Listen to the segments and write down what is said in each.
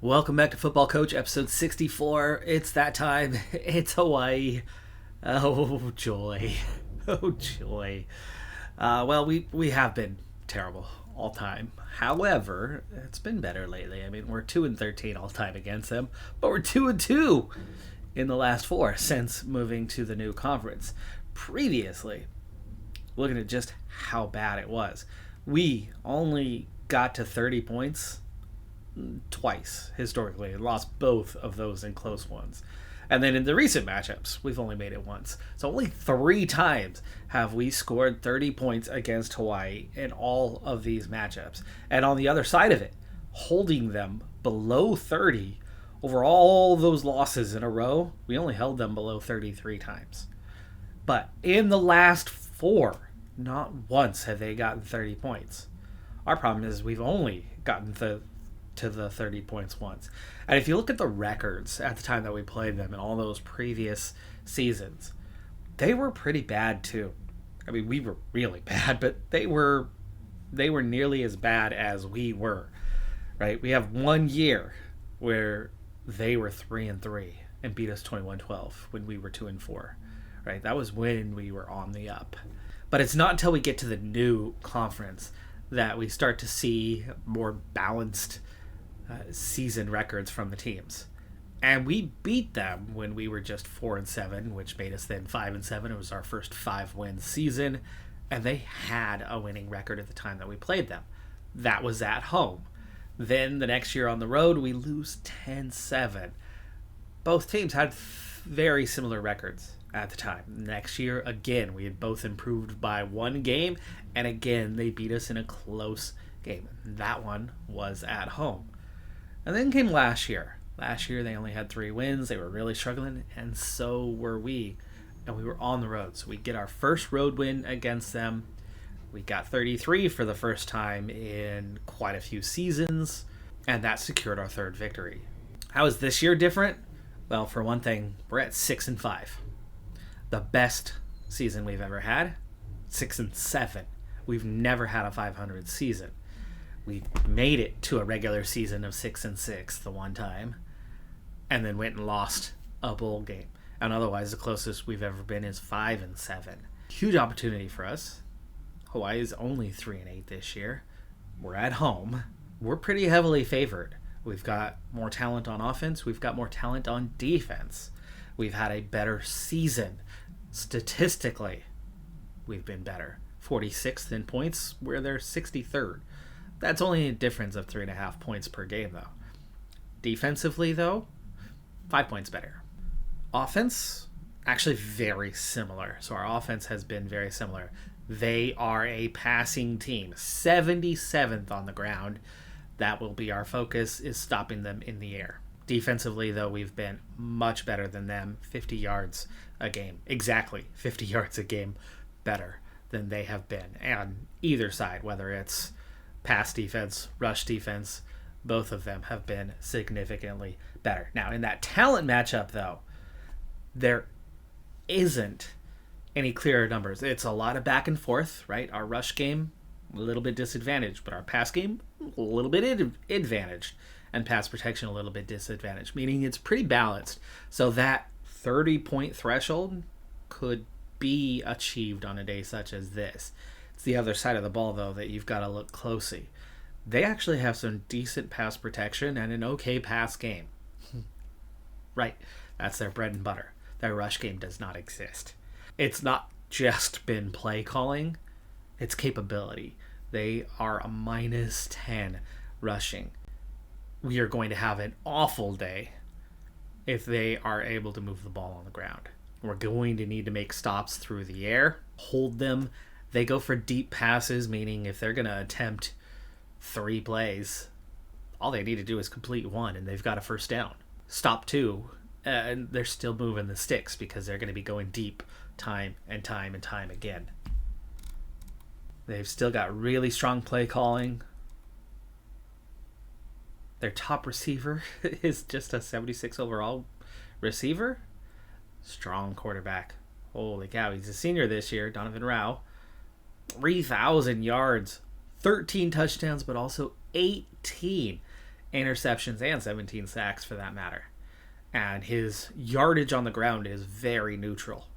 Welcome back to Football Coach, episode 64. It's that time. It's Hawaii. Oh, joy. Oh, joy. We have been terrible all time. However, it's been better lately. I mean, we're 2-13 all time against them, but we're 2-2 in the last four since moving to the new conference. Previously, looking at just how bad it was, we only got to 30 points twice historically and lost both of those in close ones. And then in the recent matchups, we've only made it once. So only 3 times have we scored 30 points against Hawaii in all of these matchups. And on the other side of it, holding them below 30 over all those losses in a row, we only held them below 33 times. But in the last 4, not once have they gotten 30 points. Our problem is we've only gotten to the 30 points once. And if you look at the records at the time that we played them in all those previous seasons, they were pretty bad too. I mean, we were really bad, but they were nearly as bad as we were, right? We have 1 year where they were 3-3 and beat us 21-12 when we were 2-4, right? That was when we were on the up. But it's not until we get to the new conference that we start to see more balanced season records from the teams. And we beat them when we were just 4-7, which made us then 5-7. It was our first 5-win season, and they had a winning record at the time that we played them. That was at home. Then the next year on the road, we lose 10-7. Both teams had very similar records at the time. Next year, again, we had both improved by 1 game, and again, they beat us in a close game. That one was at home. And then came last year. Last year, they only had 3 wins. They were really struggling, and so were we. And we were on the road. So we get our first road win against them. We got 33 for the first time in quite a few seasons, and that secured our 3rd victory. How is this year different? Well, for one thing, we're at 6-5. The best season we've ever had, 6-7. We've never had a 500 season. We made it to a regular season of 6-6 the one time, and then went and lost a bowl game. And otherwise, the closest we've ever been is 5-7. Huge opportunity for us. Hawaii is only 3-8 this year. We're at home. We're pretty heavily favored. We've got more talent on offense. We've got more talent on defense. We've had a better season. Statistically, we've been better. 46th in points, where they're 63rd. That's only a difference of 3.5 points per game, though. Defensively, though, 5 points better. Offense, actually very similar. So our offense has been very similar. They are a passing team, 77th on the ground. That will be our focus, is stopping them in the air. Defensively, though, we've been much better than them, 50 yards a game. Exactly 50 yards a game better than they have been. And either side, whether it's pass defense, rush defense, both of them have been significantly better. Now, in that talent matchup, though, there isn't any clearer numbers. It's a lot of back and forth, right? Our rush game, a little bit disadvantaged, but our pass game, a little bit advantaged, and pass protection, a little bit disadvantaged, meaning it's pretty balanced. So that 30-point threshold could be achieved on a day such as this. It's the other side of the ball, though, that you've got to look closely. They actually have some decent pass protection and an okay pass game. Right. That's their bread and butter. Their rush game does not exist. It's not just been play calling. It's capability. They are a -10 rushing. We are going to have an awful day if they are able to move the ball on the ground. We're going to need to make stops through the air, hold them. They go for deep passes, meaning if they're going to attempt 3 plays, all they need to do is complete 1, and they've got a first down. Stop 2, and they're still moving the sticks because they're going to be going deep time and time and time again. They've still got really strong play calling. Their top receiver is just a 76 overall receiver. Strong quarterback. Holy cow, he's a senior this year, Donovan Rao. 3,000 yards, 13 touchdowns, but also 18 interceptions and 17 sacks for that matter. And his yardage on the ground is very neutral.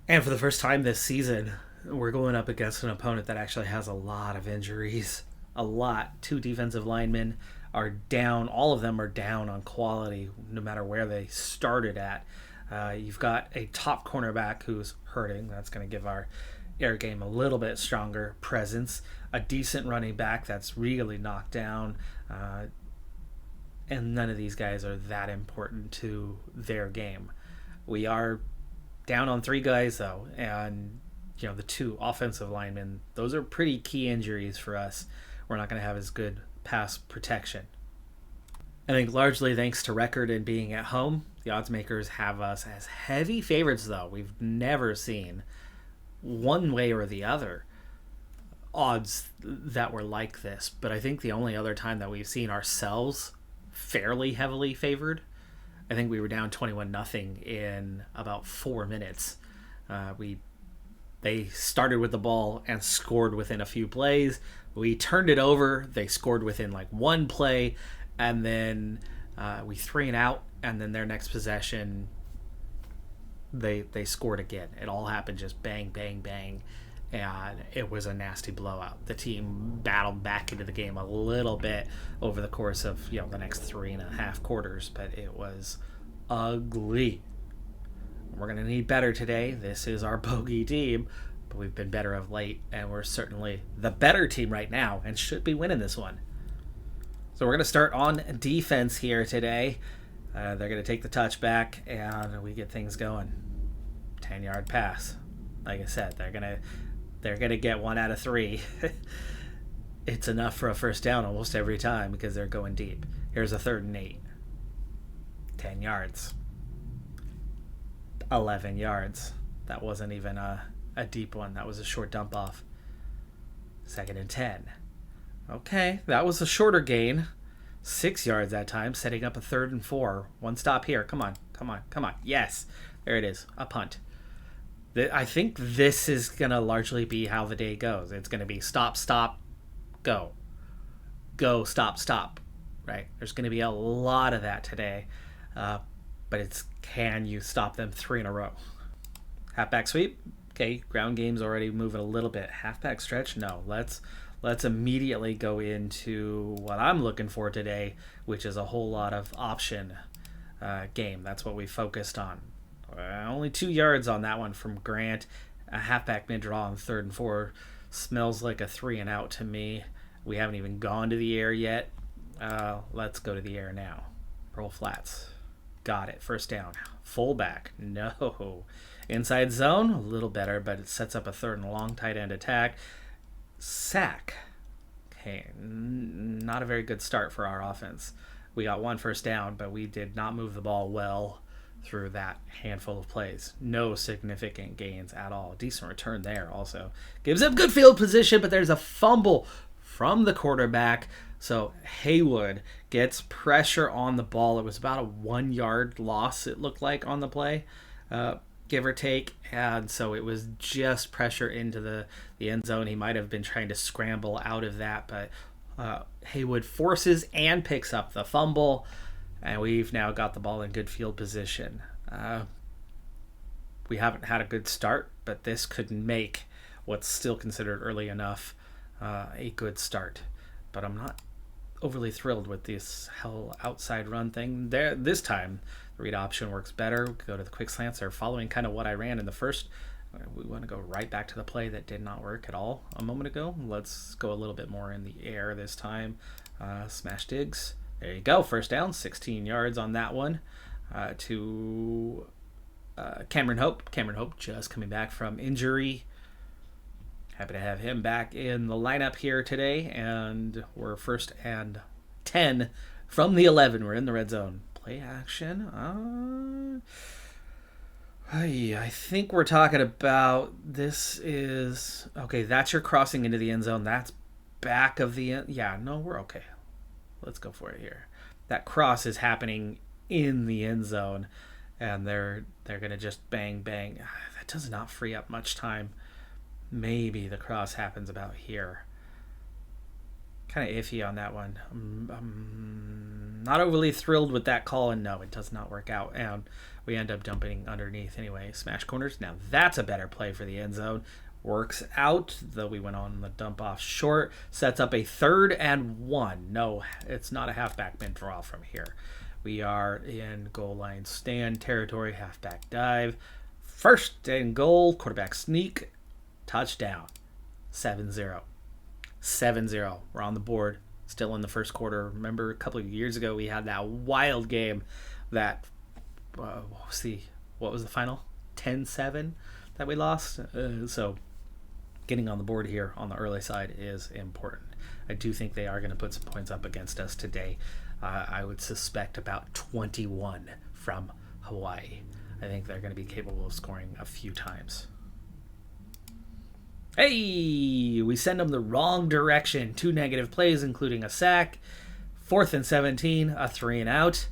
And for the first time this season, we're going up against an opponent that actually has a lot of injuries. A lot. 2 defensive linemen are down. All of them are down on quality, no matter where they started at. You've got a top cornerback who's hurting. That's going to give our air game a little bit stronger presence. A decent running back that's really knocked down. And none of these guys are that important to their game. We are down on 3 guys, though, and the 2 offensive linemen, those are pretty key injuries for us. We're not going to have as good pass protection. I think largely thanks to record and being at home, the odds makers have us as heavy favorites, though. We've never seen one way or the other odds that were like this, but I think the only other time that we've seen ourselves fairly heavily favored, I think we were down 21-0 in about 4 minutes. They started with the ball and scored within a few plays. We turned it over. They scored within like 1 play, and then we 3 and out, and then their next possession, they scored again. It all happened just bang, bang, bang, and it was a nasty blowout. The team battled back into the game a little bit over the course of the next 3.5 quarters, but it was ugly. We're going to need better today. This is our bogey team, but we've been better of late, and we're certainly the better team right now and should be winning this one. So we're going to start on defense here today. They're going to take the touchback, and we get things going. 10-yard pass. Like I said, they're going to get 1 out of 3. It's enough for a first down almost every time because they're going deep. Here's a 3rd and 8. 10 yards. 11 yards. That wasn't even a deep one. That was a short dump off. 2nd and 10. Okay, that was a shorter gain. 6 yards that time, setting up a 3rd and 4. 1 stop here. Come on. Yes, there it is. A punt. I think this is going to largely be how the day goes. It's going to be stop, go. Go, stop, right? There's going to be a lot of that today. But it's, can you stop them 3 in a row? Halfback sweep. Okay, ground game's already moving a little bit. Halfback stretch. No, let's immediately go into what I'm looking for today, which is a whole lot of option game. That's what we focused on. Only 2 yards on that one from Grant. A halfback mid-draw on 3rd and 4 smells like a 3 and out to me. We haven't even gone to the air yet. Let's go to the air now. Roll flats. Got it. First down. Fullback. No. Inside zone. A little better, but it sets up a 3rd and long tight end attack. Sack. Okay. Not a very good start for our offense. We got 1 first down, but we did not move the ball well through that handful of plays. No significant gains at all. Decent return there also. Gives up good field position, but there's a fumble from the quarterback. So Haywood gets pressure on the ball. It was about a 1 yard loss, it looked like, on the play, give or take. And so it was just pressure into the end zone. He might have been trying to scramble out of that, but Haywood forces and picks up the fumble. And we've now got the ball in good field position. We haven't had a good start, but this could make what's still considered early enough a good start. But I'm not overly thrilled with this hell outside run thing. This time, the read option works better. Go to the quick slants. They're following kind of what I ran in the first. We want to go right back to the play that did not work at all a moment ago. Let's go a little bit more in the air this time. Smash digs. There you go. First down. 16 yards on that one to Cameron Hope. Cameron Hope just coming back from injury. Happy to have him back in the lineup here today. And we're 1st and 10 from the 11. We're in the red zone. Play action. I think we're talking about this is... Okay, that's your crossing into the end zone. That's back of the end. Yeah, no, we're okay. Let's go for it here. That cross is happening in the end zone, and they're going to just bang, bang. That does not free up much time. Maybe the cross happens about here. Kind of iffy on that one. I'm not overly thrilled with that call, and no, it does not work out. And we end up dumping underneath anyway. Smash corners. Now that's a better play for the end zone. Works out, though we went on the dump off short. Sets up a 3rd and 1. No, it's not a halfback mid draw from here. We are in goal line stand territory, halfback dive. 1st and goal, quarterback sneak, touchdown. 7-0. 7-0. We're on the board, still in the first quarter. Remember a couple of years ago we had that wild game that, what was the final? 10-7 that we lost. So getting on the board here on the early side is important. I do think they are going to put some points up against us today. I would suspect about 21 from Hawaii. I think they're going to be capable of scoring a few times. Hey, we send them the wrong direction. 2 negative plays, including a sack. 4th and 17, a 3 and out.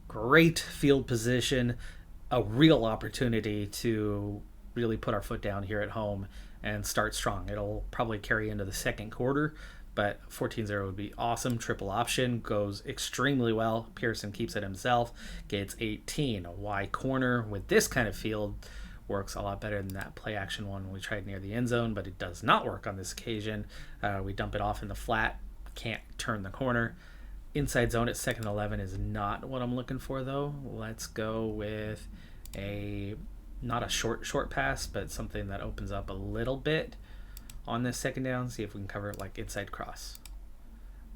Great field position. A real opportunity to really put our foot down here at home and start strong. It'll probably carry into the second quarter, but 14-0 would be awesome. Triple option goes extremely well. Pearson keeps it himself, gets 18. A Y corner with this kind of field works a lot better than that play action one we tried near the end zone, but it does not work on this occasion. We dump it off in the flat, can't turn the corner. Inside zone at 2nd and 11 is not what I'm looking for, though. Let's go with not a short pass, but something that opens up a little bit on this 2nd down. See if we can cover it like inside cross.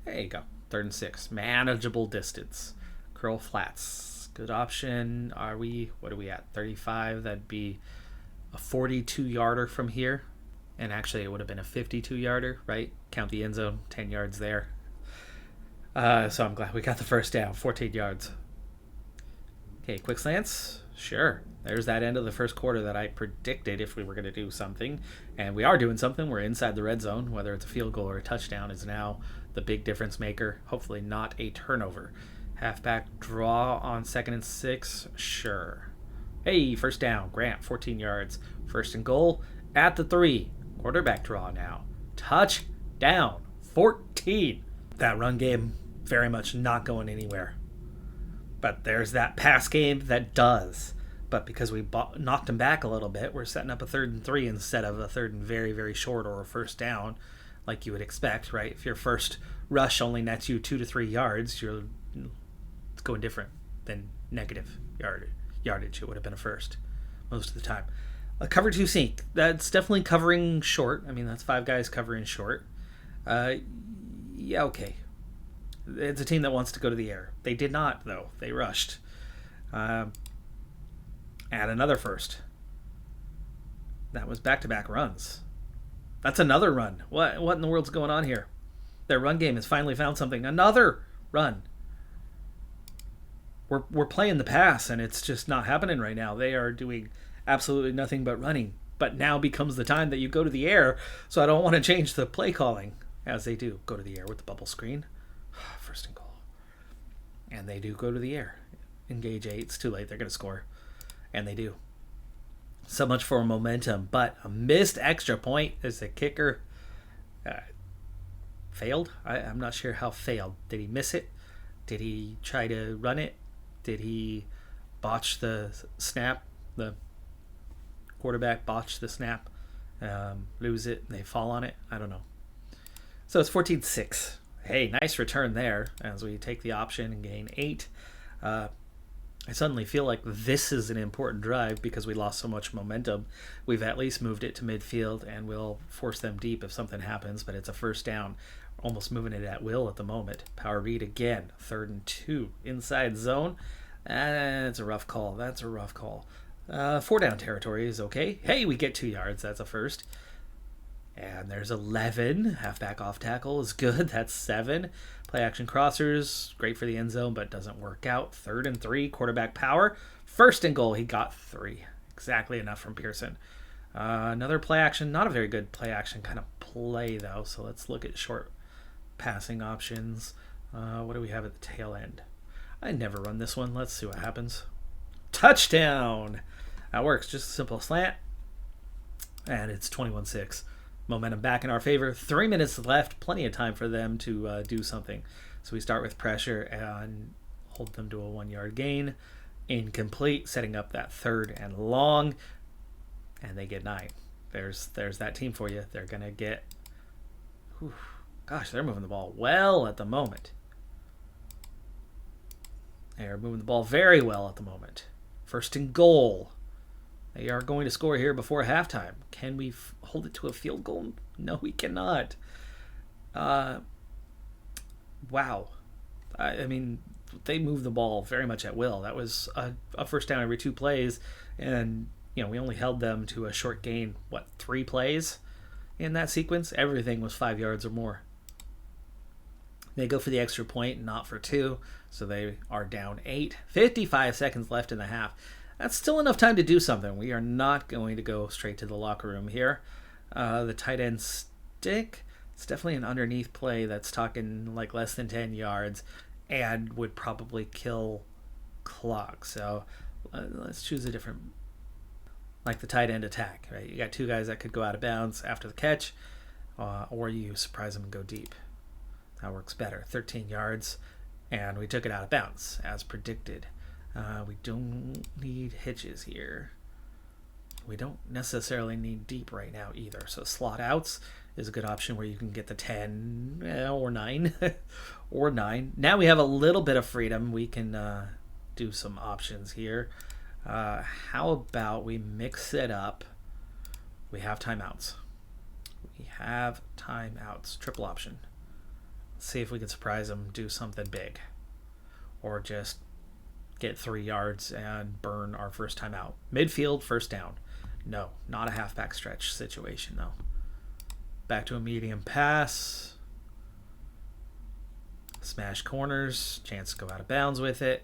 There you go. 3rd and 6. Manageable distance. Curl flats. Good option. What are we at? 35. That'd be a 42-yarder from here. And actually, it would have been a 52-yarder, right? Count the end zone. 10 yards there. So I'm glad we got the first down. 14 yards. Okay, quick slants. Sure. There's that end of the first quarter that I predicted if we were going to do something. And we are doing something. We're inside the red zone. Whether it's a field goal or a touchdown is now the big difference maker. Hopefully not a turnover. Halfback draw on 2nd and 6. Sure. Hey, first down. Grant, 14 yards. 1st and goal at the 3. Quarterback draw now. Touchdown. 14. That run game very much not going anywhere. But there's that pass game that does. But because we knocked him back a little bit, we're setting up a 3rd and 3 instead of a 3rd and very, very short or a first down, like you would expect, right? If your first rush only nets you 2 to 3 yards, it's going different than negative yardage. It would have been a first most of the time. A cover 2 sneak. That's definitely covering short. I mean, that's 5 guys covering short. Yeah, okay. It's a team that wants to go to the air. They did not, though. They rushed. Add another first. That was back-to-back runs. That's another run. What in the world's going on here? Their run game has finally found something. Another run. We're playing the pass, and it's just not happening right now. They are doing absolutely nothing but running. But now becomes the time that you go to the air, so I don't want to change the play calling. As they do, go to the air with the bubble screen. 1st and goal. And they do go to the air. Engage 8. It's too late. They're going to score. And they do. So much for momentum. But a missed extra point as the kicker failed. I'm not sure how failed. Did he miss it? Did he try to run it? Did he botch the snap? The quarterback botched the snap. Lose it. And they fall on it. I don't know. So it's 14-6. Hey, nice return there as we take the option and gain 8. I suddenly feel like this is an important drive because we lost so much momentum. We've at least moved it to midfield, and we'll force them deep if something happens, but it's a first down. Almost moving it at will at the moment. Power read again. 3rd and 2. Inside zone. That's a rough call. 4 down territory is okay. Hey, we get 2 yards. That's a first. And there's 11. Halfback off tackle is good. That's 7. Play action crossers. Great for the end zone, but doesn't work out. 3rd and 3. Quarterback power. 1st and goal. He got 3. Exactly enough from Pearson. Another play action. Not a very good play action kind of play, though. So let's look at short passing options. What do we have at the tail end? I never run this one. Let's see what happens. Touchdown! That works. Just a simple slant. And it's 21-6. Momentum back in our favor. 3 minutes left. Plenty of time for them to do something. So we start with pressure and hold them to a 1 yard gain. Incomplete, setting up that third and long. And they get 9. There's that team for you. They're going to get... Whew, gosh, they're moving the ball well at the moment. They're moving the ball very well at the moment. First and goal. They are going to score here before halftime. Can we hold it to a field goal? No, we cannot. Wow. I mean, they moved the ball very much at will. That was a first down every 2 plays. And, we only held them to a short gain, 3 plays in that sequence? Everything was 5 yards or more. They go for the extra point, not for 2. So they are down 8. 55 seconds left in the half. That's still enough time to do something. We are not going to go straight to the locker room here. The tight end stick, it's definitely an underneath play that's talking like less than 10 yards and would probably kill clock. So let's choose a different, like the tight end attack, right? You got 2 guys that could go out of bounds after the catch, or you surprise them and go deep. That works better. 13 yards, and we took it out of bounds as predicted. We don't need hitches here. We don't necessarily need deep right now either. So slot outs is a good option where you can get the 10 or 9 or 9. Now we have a little bit of freedom. We can do some options here. How about we mix it up? We have timeouts. Triple option. Let's see if we can surprise them, do something big. Or just get 3 yards and burn our first time out. Midfield, first down. No, not a halfback stretch situation, though. Back to a medium pass. Smash corners. Chance to go out of bounds with it.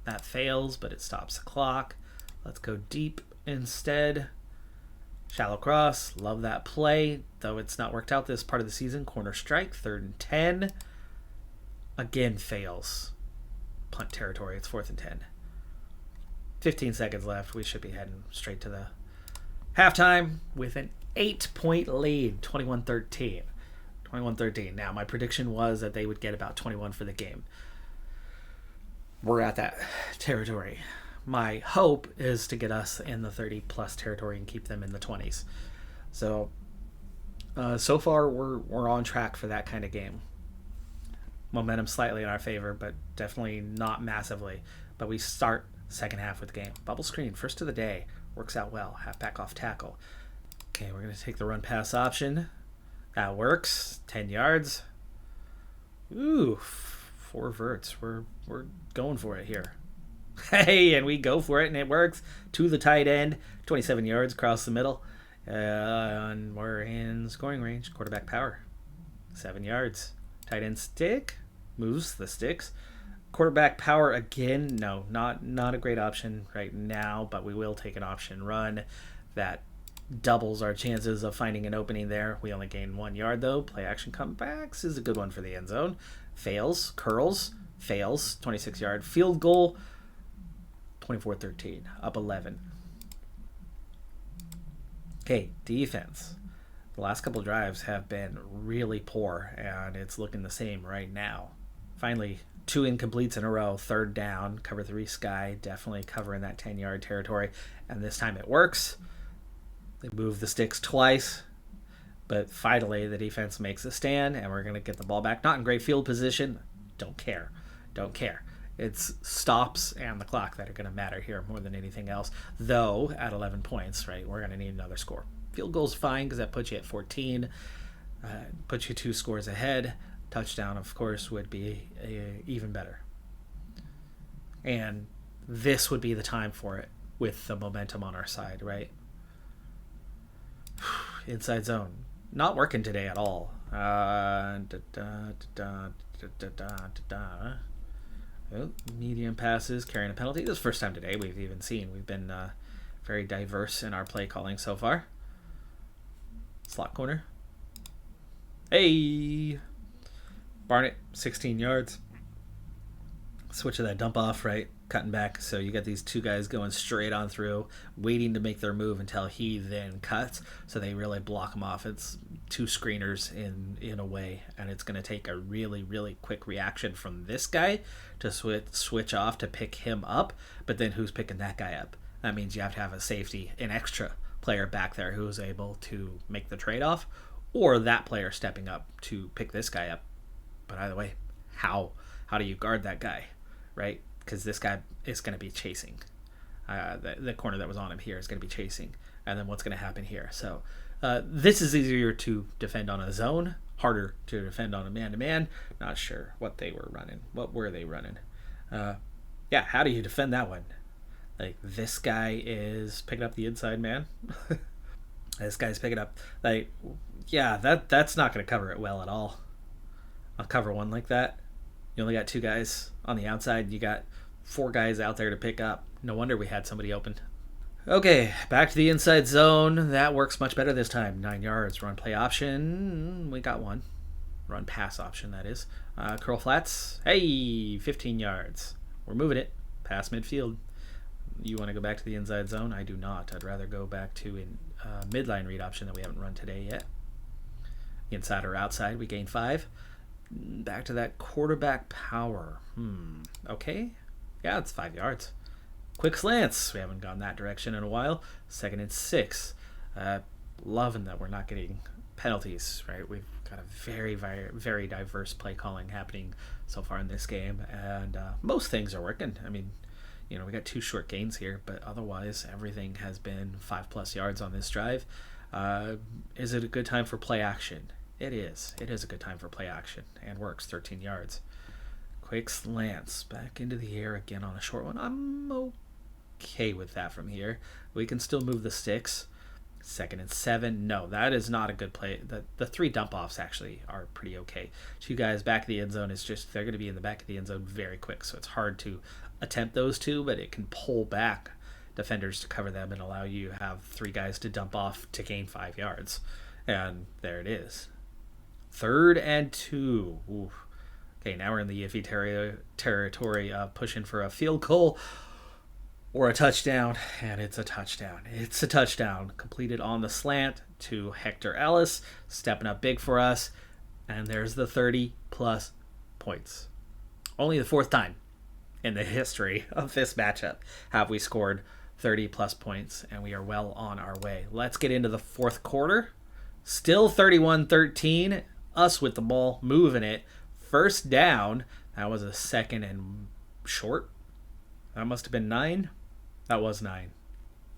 That fails, but it stops the clock. Let's go deep instead. Shallow cross. Love that play, though it's not worked out this part of the season. Corner strike, 3rd and 10. Again, fails. Punt territory. It's 4th and 10. 15 seconds left. We should be heading straight to the halftime with an 8-point lead, 21-13. 21-13. Now, my prediction was that they would get about 21 for the game. We're at that territory. My hope is to get us in the 30-plus territory and keep them in the 20s. So far, we're on track for that kind of game. Momentum slightly in our favor, but definitely not massively. But we start second half with the game. Bubble screen, first of the day. Works out well. Halfback off tackle. Okay, we're going to take the run pass option. That works. 10 yards. Ooh, 4 verts. We're going for it here. Hey, and we go for it, and it works. To the tight end. 27 yards across the middle. And we're in scoring range. Quarterback power. 7 yards. Tight end stick. Moves the sticks. Quarterback power again. No, not a great option right now, but we will take an option run. That doubles our chances of finding an opening there. We only gain 1 yard, though. Play action comebacks is a good one for the end zone. Fails. Curls. Fails. 26-yard field goal. 24-13. Up 11. Okay, defense. The last couple of drives have been really poor, and it's looking the same right now. Finally, 2 incompletes in a row. 3rd down. Cover 3 sky. Definitely covering that 10-yard territory. And this time it works. They move the sticks twice. But finally, the defense makes a stand, and we're going to get the ball back. Not in great field position. Don't care. It's stops and the clock that are going to matter here more than anything else. Though, at 11 points, right, we're going to need another score. Field goal's fine because that puts you at 14. Puts you 2 scores ahead. Touchdown, of course, would be even better. And this would be the time for it with the momentum on our side, right? Inside zone. Not working today at all. Medium passes, carrying a penalty. This is the first time today we've even seen. We've been very diverse in our play calling so far. Slot corner. Hey! Barnett, 16 yards. Switch to that dump off, right? cutting back. So you got these two guys going straight on through, waiting to make their move until he then cuts. So they really block him off. It's two screeners in a way, and it's going to take a really, really quick reaction from this guy to switch off to pick him up. But then who's picking that guy up? That means you have to have a safety, an extra player back there who's able to make the trade-off, or that player stepping up to pick this guy up. But either way, how do you guard that guy, right? Because this guy is going to be chasing. The corner that was on him here is going to be chasing. And then what's going to happen here? So this is easier to defend on a zone, harder to defend on a man-to-man. Not sure what they were running. What were they running? Yeah, how do you defend that one? Like, this guy is picking up the inside man. This guy's picking up, like, yeah, that's not going to cover it well at all. I'll cover one like that. You only got two guys on the outside. You got four guys out there to pick up. No wonder we had somebody open. Okay, back to the inside zone. That works much better this time. 9 yards. Run play option. We got one. Run pass option, that is. Curl flats. Hey, 15 yards. We're moving it. Pass midfield. You want to go back to the inside zone? I do not. I'd rather go back to a midline read option that we haven't run today yet. Inside or outside, we gain 5. Back to that quarterback power. Okay. Yeah, it's 5 yards. Quick slants. We haven't gone that direction in a while. 2nd and 6. Loving that we're not getting penalties, right? We've got a very, very, very diverse play calling happening so far in this game, and most things are working. I mean, you know, we got 2 short gains here, but otherwise everything has been 5+ yards on this drive. Is it a good time for play action? It is. It is a good time for play action, and works. 13 yards. Quick slants. Back into the air again on a short one. I'm okay with that from here. We can still move the sticks. 2nd and 7. No, that is not a good play. The 3 dump-offs actually are pretty okay. 2 guys back of the end zone is just, they're going to be in the back of the end zone very quick, so it's hard to attempt those 2, but it can pull back defenders to cover them and allow you to have 3 guys to dump off to gain 5 yards. And there it is. 3rd and 2. Oof. Okay, now we're in the iffy territory, pushing for a field goal or a touchdown, and it's a touchdown. It's a touchdown. Completed on the slant to Hector Ellis, stepping up big for us, and there's the 30+ points. Only the 4th time in the history of this matchup have we scored 30+ points, and we are well on our way. Let's get into the 4th quarter. Still 31-13. Us with the ball, moving it. 1st down. That was a 2nd and short. That must have been 9. That was 9.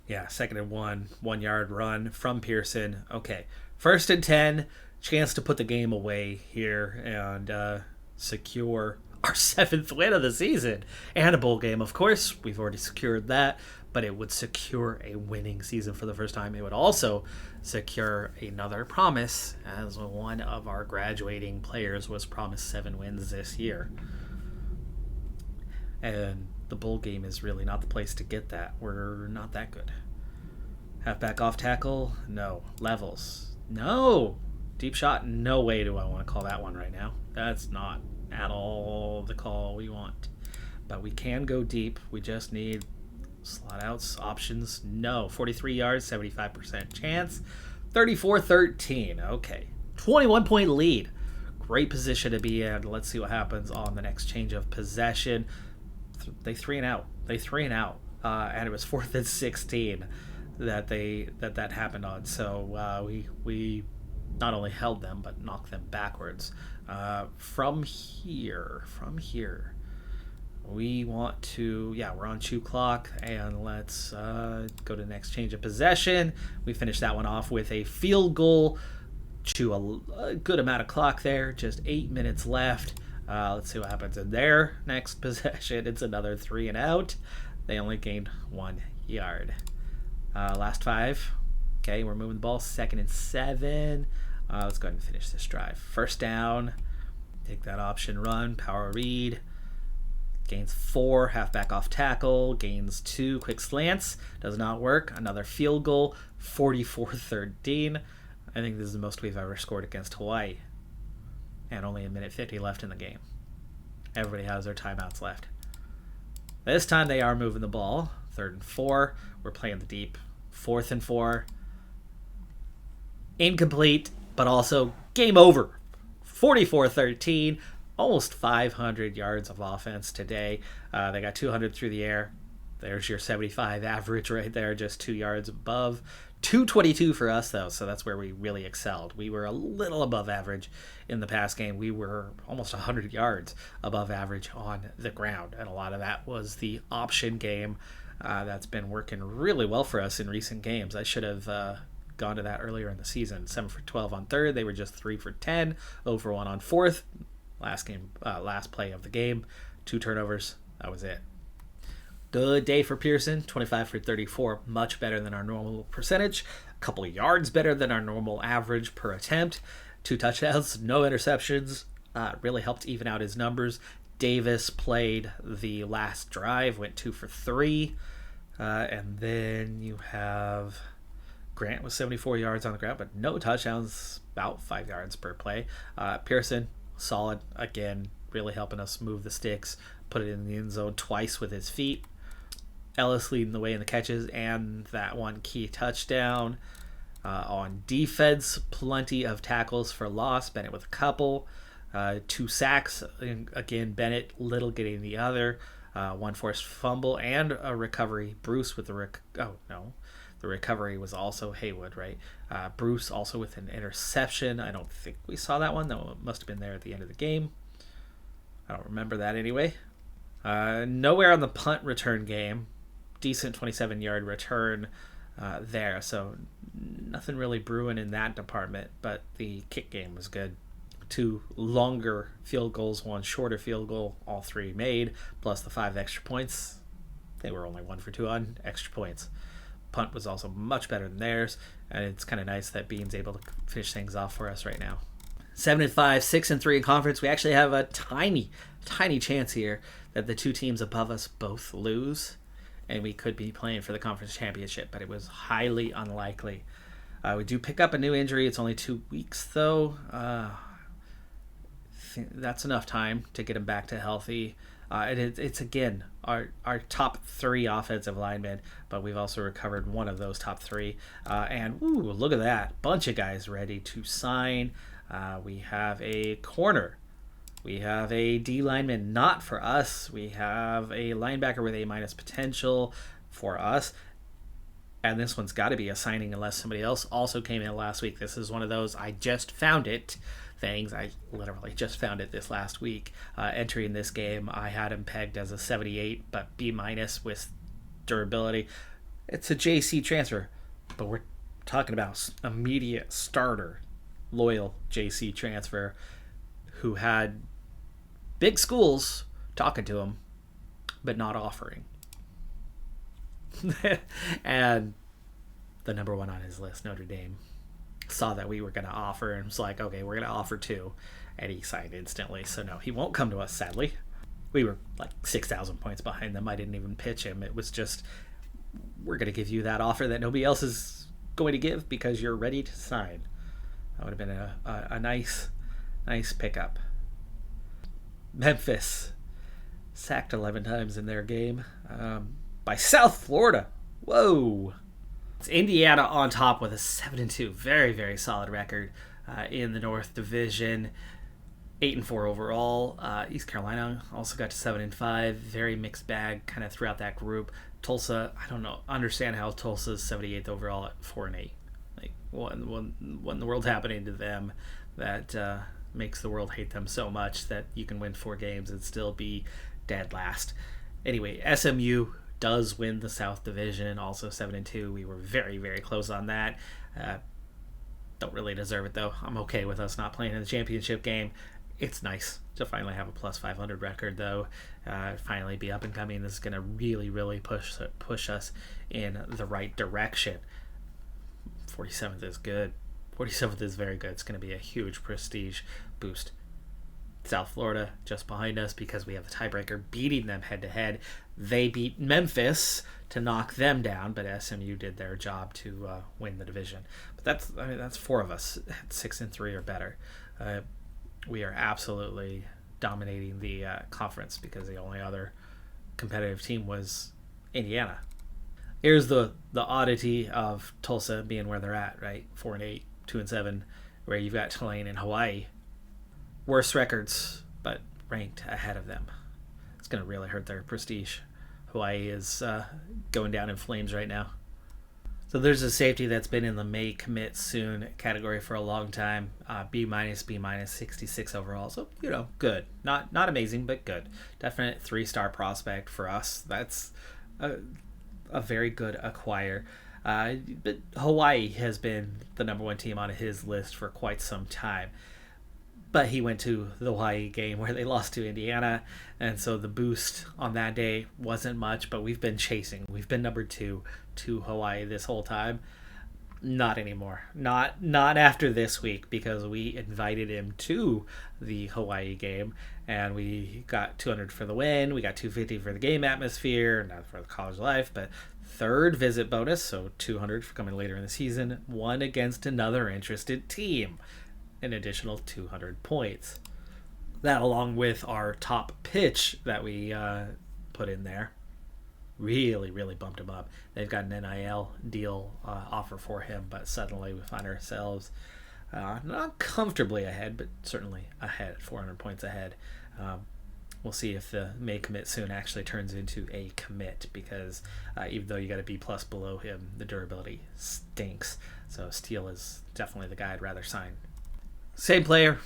Yeah, 2nd and 1. 1 yard run from Pearson. Okay. 1st and 10. Chance to put the game away here and secure our 7th win of the season. And a bowl game, of course. We've already secured that. But it would secure a winning season for the first time. It would also secure another promise, as one of our graduating players was promised 7 wins this year. And the bowl game is really not the place to get that. We're not that good. Halfback off tackle? No. Levels? No. Deep shot? No way do I want to call that one right now. That's not at all the call we want. But we can go deep. We just need slot outs, options. No. 43 yards, 75% chance. 34-13. Okay. 21-point lead. Great position to be in. Let's see what happens on the next change of possession. They 3 and out. And it was 4th and 16 that happened on. So we not only held them, but knocked them backwards. From here, we want to, we're on chew clock, and let's go to the next change of possession. We finished that one off with a field goal. Chew a good amount of clock there, just 8 minutes left. Let's see what happens in their next possession. It's another 3 and out. They only gained 1 yard. Last 5. Okay, we're moving the ball. 2nd and 7. Let's go ahead and finish this drive. 1st down. Take that option run. Power read. Gains 4, halfback off tackle. Gains 2, quick slants. Does not work. Another field goal. 44-13. I think this is the most we've ever scored against Hawaii. And only a minute 50 left in the game. Everybody has their timeouts left. This time they are moving the ball. 3rd and 4. We're playing the deep. 4th and 4. Incomplete, but also game over. 44-13. Almost 500 yards of offense today. They got 200 through the air. There's your 75 average right there, just 2 yards above. 222 for us, though, so that's where we really excelled. We were a little above average in the pass game. We were almost 100 yards above average on the ground, and a lot of that was the option game that's been working really well for us in recent games. I should have gone to that earlier in the season. 7 for 12 on 3rd. They were just 3 for 10. 0 for 1 on 4th. Last play of the game. 2 turnovers. That was it. Good day for Pearson. 25 for 34. Much better than our normal percentage. A couple of yards better than our normal average per attempt. 2 touchdowns. No interceptions. Really helped even out his numbers. Davis played the last drive. Went 2 for 3. And then you have Grant with 74 yards on the ground, but no touchdowns. About 5 yards per play. Pearson, solid. Again, really helping us move the sticks. Put it in the end zone twice with his feet. Ellis leading the way in the catches and that one key touchdown. On defense, plenty of tackles for loss. Bennett with a couple. 2 sacks. Again, Bennett, Little getting the other. 1 forced fumble and a recovery. Bruce with the the recovery was also Haywood, right? Bruce also with an interception. I don't think we saw that one, though it must have been there at the end of the game. I don't remember that anyway. Nowhere on the punt return game. Decent 27-yard return there, so nothing really brewing in that department, but the kick game was good. 2 longer field goals, 1 shorter field goal, all 3 made, plus the 5 extra points. They were only 1 for 2 on extra points. Punt was also much better than theirs, and it's kind of nice that Bean's able to finish things off for us right now. 7-5, 6-3 in conference. We actually have a tiny chance here that the 2 teams above us both lose, and we could be playing for the conference championship, but it was highly unlikely. We do pick up a new injury. It's only 2 weeks, though. That's enough time to get him back to healthy. It's again our top 3 offensive linemen, but we've also recovered one of those top 3. And look at that. Bunch of guys ready to sign. We have a corner. We have a D lineman not for us. We have a linebacker with A- potential for us. And this one's got to be a signing unless somebody else also came in last week. This is one of those I just found it things. I literally just found it this last week. Entering this game, I had him pegged as a 78, but B- with durability. It's a JC transfer, but we're talking about immediate starter, loyal JC transfer who had big schools talking to him, but not offering. And the number 1 on his list, Notre Dame, saw that we were going to offer and was like, okay, we're going to offer 2. And he signed instantly. So no, he won't come to us, sadly. We were like 6,000 points behind them. I didn't even pitch him. It was just, we're going to give you that offer that nobody else is going to give because you're ready to sign. That would have been a nice pickup. Memphis sacked 11 times in their game by South Florida. Whoa. It's Indiana on top with a 7-2. Very, very solid record in the North Division. 8-4 overall. East Carolina also got to 7-5. Very mixed bag kind of throughout that group. Tulsa, I don't know, understand how Tulsa's 78th overall at 4-8. Like, what in the world's happening to them that makes the world hate them so much that you can win 4 games and still be dead last. Anyway, SMU does win the South Division, also 7-2. We were very, very close on that. Don't really deserve it, though. I'm okay with us not playing in the championship game. It's nice to finally have a plus 500 record, though. Finally be up and coming. This is going to really, really push us in the right direction. 47th is good. 47th is very good. It's going to be a huge prestige boost. South Florida just behind us because we have the tiebreaker, beating them head-to-head. They beat Memphis to knock them down, but SMU did their job to win the division. But that's 4 of us at 6-3 or better. We are absolutely dominating the conference because the only other competitive team was Indiana. Here's the oddity of Tulsa being where they're at, right? 4-8, 2-7, where you've got Tulane and Hawaii. Worse records, but ranked ahead of them. It's going to really hurt their prestige. Hawaii is going down in flames right now. So there's a safety that's been in the may commit soon category for a long time. B minus, 66 overall. So, good. Not amazing, but good. Definite 3-star prospect for us. That's a very good acquire. But Hawaii has been the number one team on his list for quite some time. But he went to the Hawaii game where they lost to Indiana, and so the boost on that day wasn't much, but we've been chasing. We've been number 2 to Hawaii this whole time. Not anymore. Not after this week, because we invited him to the Hawaii game, and we got 200 for the win. We got 250 for the game atmosphere, not for the college life, but third visit bonus, so 200 for coming later in the season. One against another interested team. An additional 200 points. That, along with our top pitch that we put in there, really bumped him up. They've got an NIL deal offer for him, but suddenly we find ourselves not comfortably ahead, but certainly ahead, 400 points ahead. We'll see if the May commit soon actually turns into a commit, because even though you got a B+ below him, the durability stinks. So Steele is definitely the guy I'd rather sign. Same player,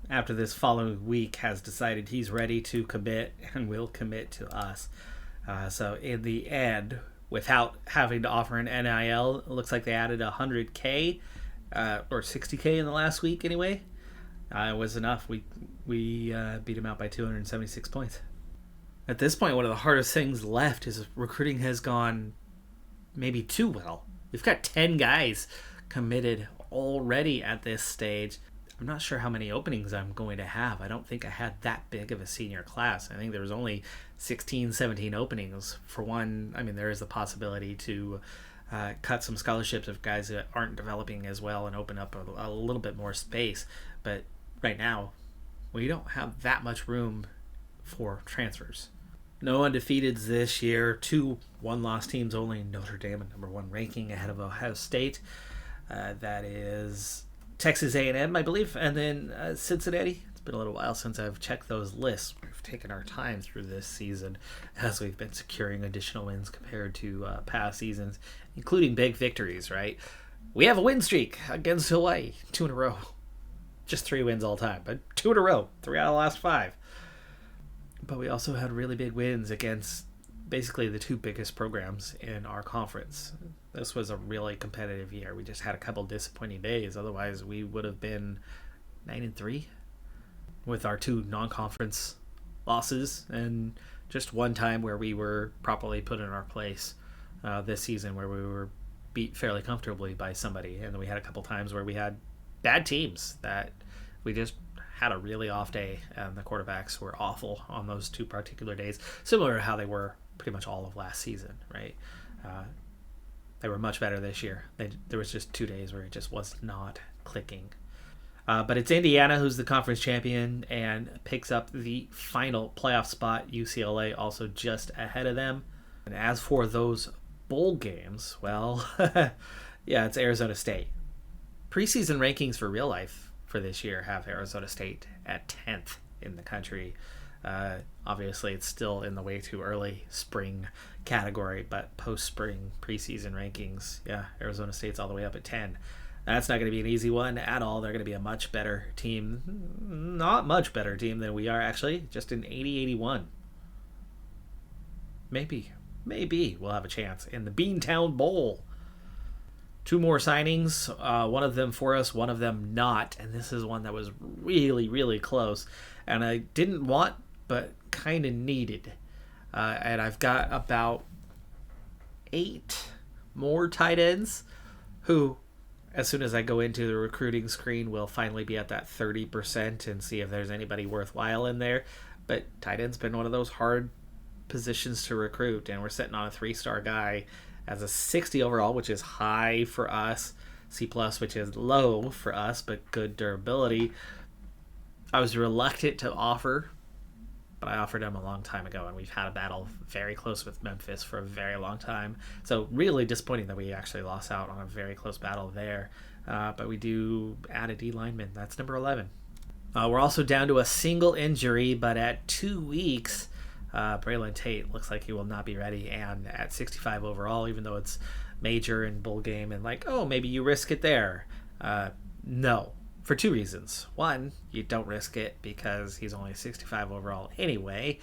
after this following week, has decided he's ready to commit and will commit to us. So in the end, without having to offer an NIL, it looks like they added $100K or $60K in the last week anyway. It was enough. We beat him out by 276 points. At this point, one of the hardest things left is recruiting has gone maybe too well. We've got 10 guys committed already at this stage. I'm not sure how many openings I'm going to have. I don't think I had that big of a senior class. I think there was only 16, 17 openings. For one, I mean, there is the possibility to cut some scholarships of guys that aren't developing as well and open up a little bit more space. But right now, we don't have that much room for transfers. No undefeateds this year. 2 one-loss teams only. Notre Dame at number 1 ranking ahead of Ohio State. That is Texas A&M, I believe, and then Cincinnati. It's been a little while since I've checked those lists. We've taken our time through this season as we've been securing additional wins compared to past seasons, including big victories, right? We have a win streak against Hawaii, 2 in a row. Just 3 wins all time, but 2 in a row, 3 out of the last 5. But we also had really big wins against basically the 2 biggest programs in our conference. This was a really competitive year. We just had a couple disappointing days. Otherwise, we would have been 9-3 with our 2 non-conference losses, and just one time where we were properly put in our place this season, where we were beat fairly comfortably by somebody. And then we had a couple times where we had bad teams that we just had a really off day, and the quarterbacks were awful on those 2 particular days, similar to how they were pretty much all of last season, right? They were much better this year. There was just 2 days where it just was not clicking. But it's Indiana who's the conference champion and picks up the final playoff spot. UCLA also just ahead of them. And as for those bowl games, well, yeah, it's Arizona State. Preseason rankings for real life for this year have Arizona State at 10th in the country. Obviously, it's still in the way too early spring category, but post-spring preseason rankings, yeah, Arizona State's all the way up at 10. That's not going to be an easy one at all. They're going to be a much better team. Not much better team than we are, actually. Just an 80-81. Maybe we'll have a chance in the Beantown Bowl. 2 more signings, one of them for us, one of them not, and this is one that was really close, and I didn't want but kind of needed. And I've got about 8 more tight ends who, as soon as I go into the recruiting screen, will finally be at that 30% and see if there's anybody worthwhile in there. But tight end's been one of those hard positions to recruit, and we're sitting on a 3-star guy as a 60 overall, which is high for us, C+, which is low for us, but good durability. I was reluctant to offer but I offered him a long time ago, and we've had a battle very close with Memphis for a very long time. So really disappointing that we actually lost out on a very close battle there. But we do add a D lineman. That's number 11. We're also down to a single injury, but at 2 weeks, Braylon Tate looks like he will not be ready. And at 65 overall, even though it's major and bowl game, and like, oh, maybe you risk it there. No, for 2 reasons. One, you don't risk it because he's only 65 overall anyway,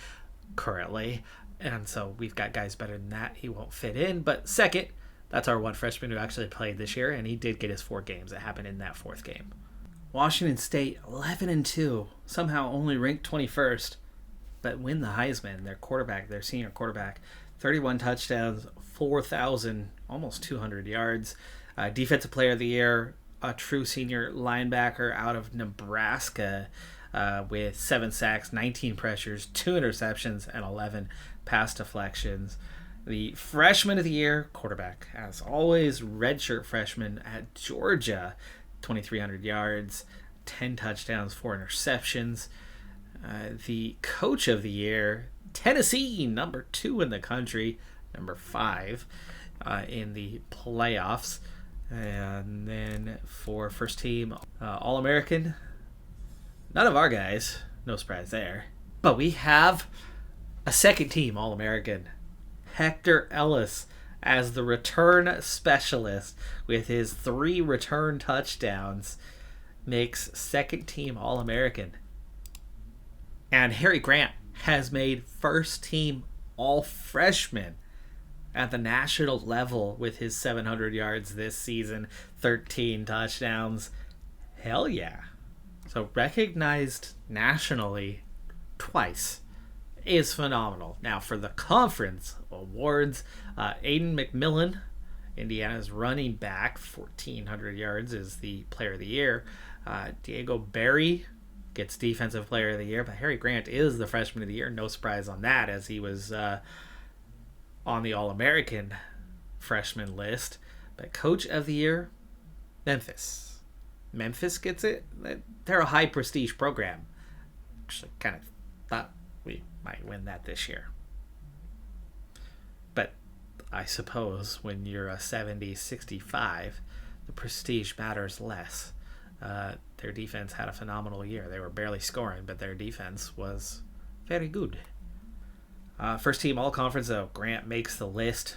currently. And so we've got guys better than that. He won't fit in. But second, that's our one freshman who actually played this year, and he did get his 4 games. It happened in that 4th game. Washington State, 11-2, somehow only ranked 21st, but win the Heisman. Their senior quarterback, 31 touchdowns, 4,000, almost 200 yards. Defensive Player of the Year, a true senior linebacker out of Nebraska with 7 sacks, 19 pressures, 2 interceptions, and 11 pass deflections. The Freshman of the Year, quarterback, as always, redshirt freshman at Georgia, 2,300 yards, 10 touchdowns, 4 interceptions. The Coach of the Year, Tennessee, number 2 in the country, number 5 in the playoffs. And then for first team All-American, none of our guys, no surprise there. But we have a second team All-American, Hector Ellis, as the return specialist with his 3 return touchdowns, makes second team All-American. And Harry Grant has made first team All-Freshman at the national level with his 700 yards this season, 13 touchdowns. Hell yeah. So recognized nationally twice is phenomenal. Now for the conference awards, Aiden McMillan, Indiana's running back, 1,400 yards, is the Player of the Year. Diego Berry gets Defensive Player of the Year, but Harry Grant is the Freshman of the Year. No surprise on that, as he was on the All-American freshman list. But Coach of the Year, Memphis. Memphis gets it. They're a high prestige program. Actually, kind of thought we might win that this year. But I suppose when you're a 70-65, the prestige matters less. Their defense had a phenomenal year. They were barely scoring, but their defense was very good. First team All-Conference, though, Grant makes the list,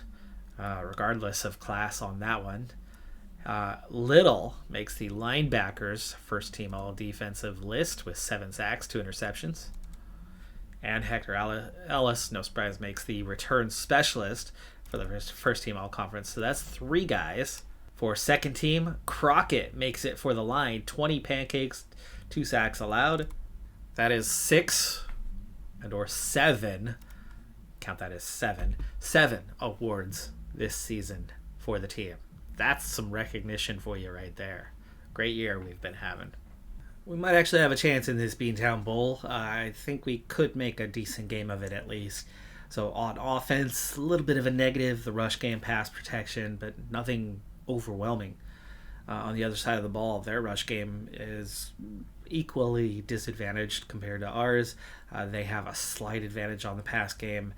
regardless of class on that one. Little makes the linebackers first team All-Defensive list with 7 sacks, 2 interceptions. And Hector Ellis, no surprise, makes the return specialist for the first team All-Conference. So that's 3 guys. For second team, Crockett makes it for the line. 20 pancakes, 2 sacks allowed. That is 6 or 7. Count that as 7. 7 awards this season for the team. That's some recognition for you right there. Great year we've been having. We might actually have a chance in this Beantown Bowl. I think we could make a decent game of it at least. So on offense, a little bit of a negative, the rush game, pass protection, but nothing overwhelming. On the other side of the ball, their rush game is equally disadvantaged compared to ours. They have a slight advantage on the pass game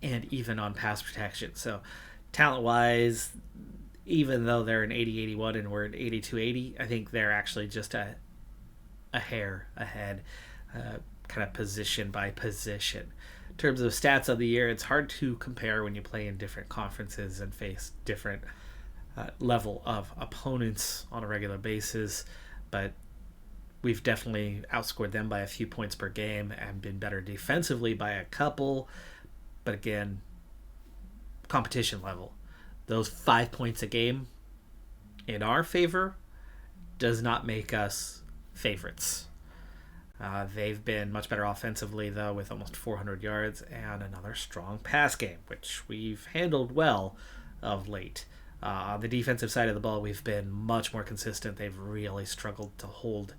and even on pass protection. So talent-wise, even though they're an 80-81 and we're an 82-80, I think they're actually just a hair ahead, kind of position by position. In terms of stats of the year, it's hard to compare when you play in different conferences and face different level of opponents on a regular basis, but we've definitely outscored them by a few points per game and been better defensively by a couple. But again, competition level, those 5 points a game in our favor does not make us favorites. They've been much better offensively, though, with almost 400 yards and another strong pass game, which we've handled well of late. On the defensive side of the ball, we've been much more consistent. They've really struggled to hold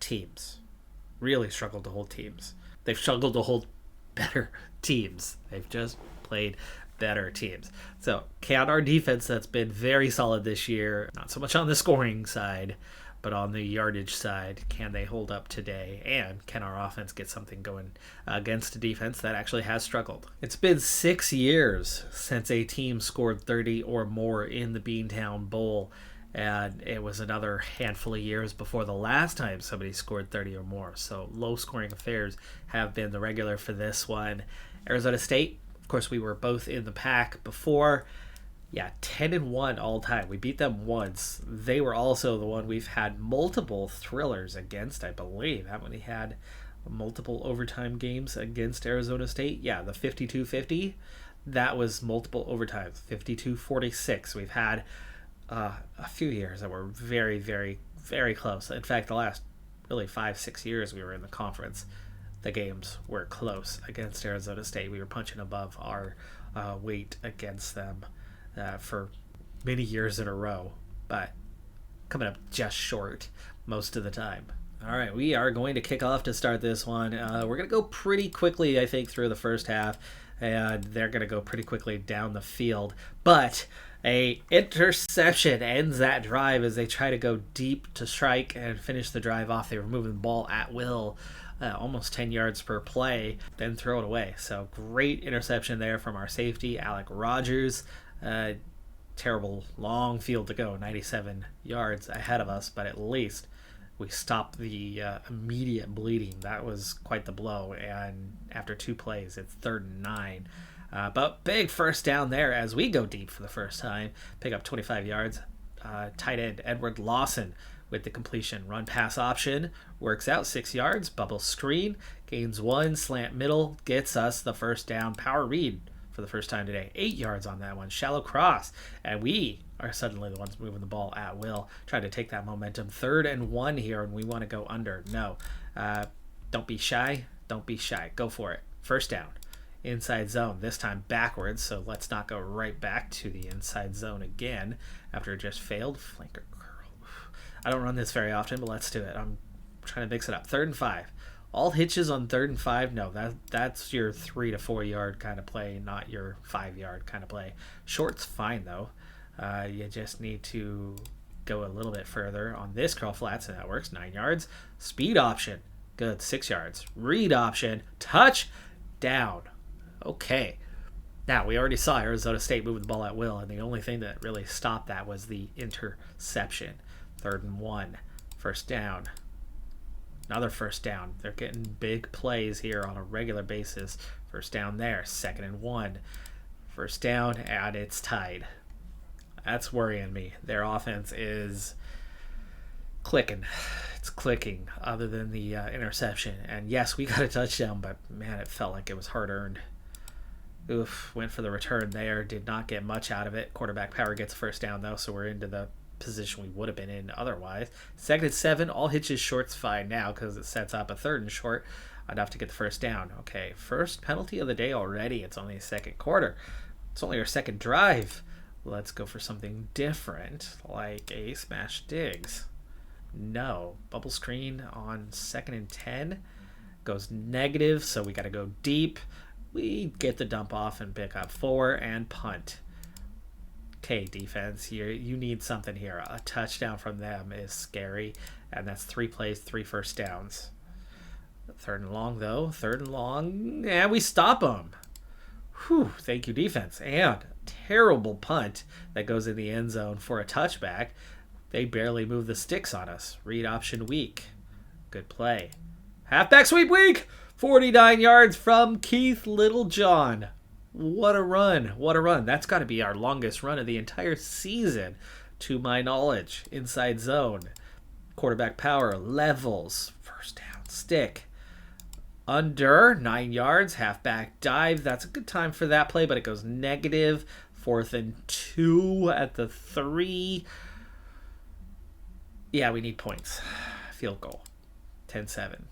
teams. They've struggled to hold better teams. They've just played better teams. So, count our defense that's been very solid this year. Not so much on the scoring side, But on the yardage side, can they hold up today? And can our offense get something going against a defense that actually has struggled? It's been 6 years since a team scored 30 or more in the Beantown Bowl. And it was another handful of years before the last time somebody scored 30 or more. So low-scoring affairs have been the regular for this one. Arizona State, of course, we were both in the pack before. Yeah, 10-1 all time. We beat them once. They were also the one we've had multiple thrillers against, I believe. Haven't we had multiple overtime games against Arizona State? Yeah, the 52-50. That was multiple overtimes. 52-46. We've had a few years that were very, very, very close. In fact, the last really 5-6 years we were in the conference, the games were close against Arizona State. We were punching above our weight against them for many years in a row, but coming up just short most of the time. All right, we are going to kick off to start this one. We're going to go pretty quickly, I think, through the first half, and they're going to go pretty quickly down the field. But a interception ends that drive as they try to go deep to strike and finish the drive off. They were moving the ball at will, almost 10 yards per play, then throw it away. So great interception there from our safety, Alec Rogers. Terrible long field to go, 97 yards ahead of us, but at least we stopped the immediate bleeding. That was quite the blow, and after 2 plays, it's 3rd and 9. But big first down there as we go deep for the first time, pick up 25 yards. Tight end Edward Lawson with the completion. Run pass option, works out 6 yards, bubble screen, gains 1, slant middle, gets us the first down. Power read for the first time today, 8 yards on that one. Shallow cross, and we are suddenly the ones moving the ball at will, trying to take that momentum. 3rd and 1 here, and we want to go under. No, don't be shy. Don't be shy. Go for it. First down. Inside zone, this time backwards, so let's not go right back to the inside zone again after it just failed. Flanker curl. I don't run this very often, but let's do it. I'm trying to mix it up. 3rd and 5. All hitches on 3rd and 5? No, that's your 3 to 4 yard kind of play, not your 5 yard kind of play. Short's fine, though. You just need to go a little bit further on this curl flats, and that works. 9 yards. Speed option. Good. 6 yards. Read option. Touchdown. Okay. Now, we already saw Arizona State moving the ball at will, and the only thing that really stopped that was the interception. 3rd and 1. First down. Another first down. They're getting big plays here on a regular basis. First down there. 2nd and 1. First down, and it's tied. That's worrying me. Their offense is clicking. It's clicking, other than the interception. And yes, we got a touchdown, but man, it felt like it was hard-earned. Oof, went for the return there. Did not get much out of it. Quarterback power gets a first down, though, so we're into the position we would have been in otherwise. 2nd and 7. All hitches short's fine now because it sets up a 3rd and short. Enough to get the first down. Okay, first penalty of the day already. It's only a second quarter. It's only our second drive. Let's go for something different, like a smash digs. No. Bubble screen on 2nd and 10. Goes negative, so we got to go deep. We get the dump off and pick up 4 and punt. Okay, defense, you need something here. A touchdown from them is scary, and that's 3 plays, 3 first downs. 3rd and long, though. 3rd and long, and we stop them. Whew, thank you, defense. And terrible punt that goes in the end zone for a touchback. They barely move the sticks on us. Read option weak. Good play. Halfback sweep week! 49 yards from Keith Littlejohn. What a run. What a run. That's got to be our longest run of the entire season, to my knowledge. Inside zone. Quarterback power. Levels. First down. Stick. Under 9 yards. Halfback dive. That's a good time for that play, but it goes negative. 4th and 2 at the 3. Yeah, we need points. Field goal. 10-7.